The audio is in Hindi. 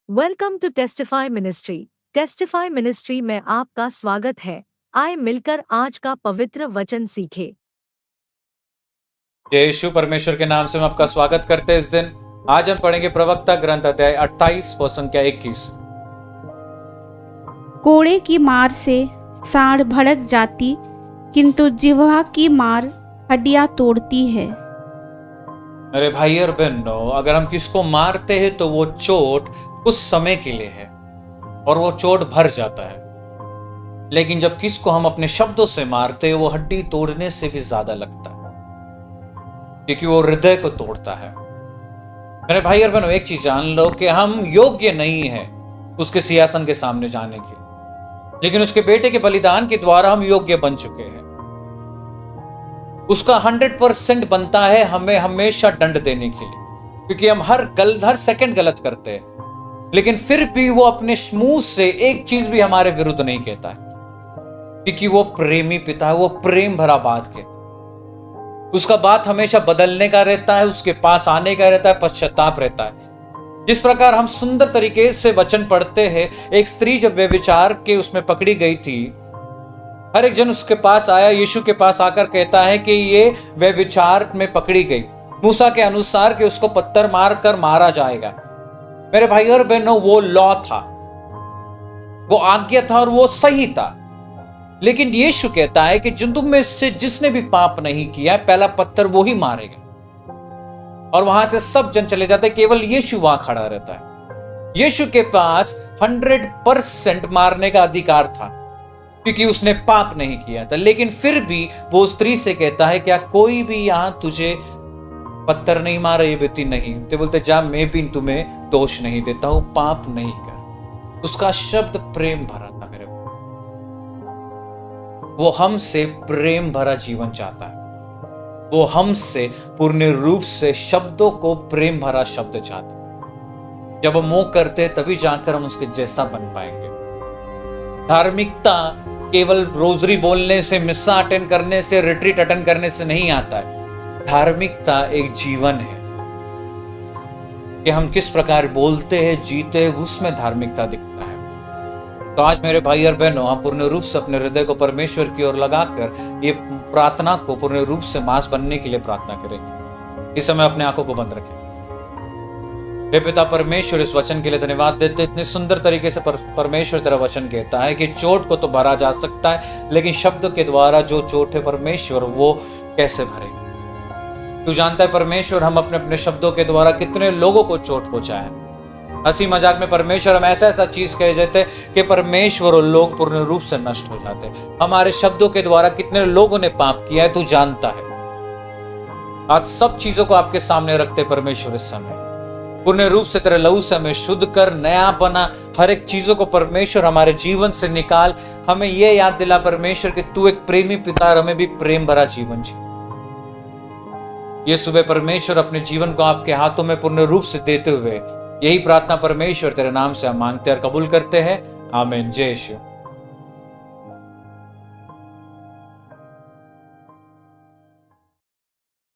Welcome to testify ministry. Testify ministry में आपका स्वागत है। आए मिलकर आज का पवित्र वचन सीखे। जय यीशु परमेश्वर के नाम से हम आपका स्वागत करते हैं। इस दिन आज हम पढ़ेंगे प्रवक्ता ग्रंथ अध्याय 28 व संख्या 21। कोड़े की मार से साँड़ भड़क जाती, किंतु जिह्वा की मार हड्डियां तोड़ती है। मेरे भाई और बहनों, अगर हम किसको मारते हैं तो वो चोट कुछ समय के लिए है और वो चोट भर जाता है, लेकिन जब किसको हम अपने शब्दों से मारते हैं वो हड्डी तोड़ने से भी ज्यादा लगता है, क्योंकि वो हृदय को तोड़ता है। मेरे भाई और बहनों, एक चीज जान लो कि हम योग्य नहीं है उसके सिंहासन के सामने जाने के, लेकिन उसके बेटे के बलिदान के द्वारा हम योग्य बन चुके हैं। उसका 100% बनता है हमें हमेशा दंड देने के लिए, क्योंकि हम हर सेकंड गलत करते हैं, लेकिन फिर भी वो अपने मुंह से एक चीज भी हमारे विरुद्ध नहीं कहता है, क्योंकि वो प्रेमी पिता है। वो प्रेम भरा बात कहता है। उसका बात हमेशा बदलने का रहता है, उसके पास आने का रहता है, पश्चाताप रहता है। जिस प्रकार हम सुंदर तरीके से वचन पढ़ते हैं, एक स्त्री जब व्यभिचार के उसमें पकड़ी गई थी, हर एक जन उसके पास आया, यीशु के पास आकर कहता है कि ये व्यभिचार में पकड़ी गई, मूसा के अनुसार कि उसको पत्थर मार कर मारा जाएगा। मेरे भाई और बहनों, वो लॉ था, वो आज्ञा था और वो सही था, लेकिन यीशु कहता है कि तुम में से जिसने भी पाप नहीं किया पहला पत्थर वो ही मारेगा। और वहां से सब जन चले जाते, केवल यीशु वहां खड़ा रहता है। यीशु के पास 100% मारने का अधिकार था, क्योंकि उसने पाप नहीं किया था, लेकिन फिर भी वो स्त्री से कहता है क्या कोई भी यहां तुझे पत्थर नहीं मारा? ये बेटी नहीं। तो बोलते जा, मैं भी तुम्हें दोष नहीं देता हूं, पाप नहीं कर। उसका शब्द प्रेम भरा था। मेरे वो हमसे प्रेम भरा जीवन चाहता है। वो हमसे पूर्ण रूप से शब्दों को प्रेम भरा शब्द चाहता है। जब हम वो करते तभी जाकर हम उसके जैसा बन पाएंगे। धार्मिकता केवल रोजरी बोलने से, मिस्सा अटेंड करने से, रिट्रीट अटेंड करने से नहीं आता है। धार्मिकता एक जीवन है कि हम किस प्रकार बोलते हैं, जीते हैं, उसमें धार्मिकता दिखता है। तो आज मेरे भाई और बहनों, हम पूर्ण रूप से अपने हृदय को परमेश्वर की ओर लगाकर ये प्रार्थना को पूर्ण रूप से मांस बनने के लिए प्रार्थना करेंगे। इस समय अपने आंखों को बंद रखें। हे पिता परमेश्वर, इस वचन के लिए धन्यवाद देते। इतने सुंदर तरीके से परमेश्वर तेरा वचन कहता है कि चोट को तो भरा जा सकता है, लेकिन शब्द के द्वारा जो चोट है परमेश्वर, वो कैसे भरेगा? तू जानता है परमेश्वर, हम अपने अपने शब्दों के द्वारा कितने लोगों को चोट पहुंचाए। हंसी मजाक में परमेश्वर हम ऐसा चीज कह देते कि परमेश्वर और लोग पूर्ण रूप से नष्ट हो जाते। हमारे शब्दों के द्वारा कितने लोगों ने पाप किया है, तू जानता है। आज सब चीजों को आपके सामने रखते परमेश्वर, इस समय पूर्ण रूप से तेरे लहू से हमें शुद्ध कर, नया बना। हर एक चीजों को परमेश्वर हमारे जीवन से निकाल। हमें यह याद दिला परमेश्वर कि तू एक प्रेमी पिता और हमें भी प्रेम भरा जीवन जी। ये सुबह परमेश्वर अपने जीवन को आपके हाथों में पूर्ण रूप से देते हुए यही प्रार्थना परमेश्वर तेरे नाम से हम मांगते और कबूल करते हैं। आमीन। जय यीशु।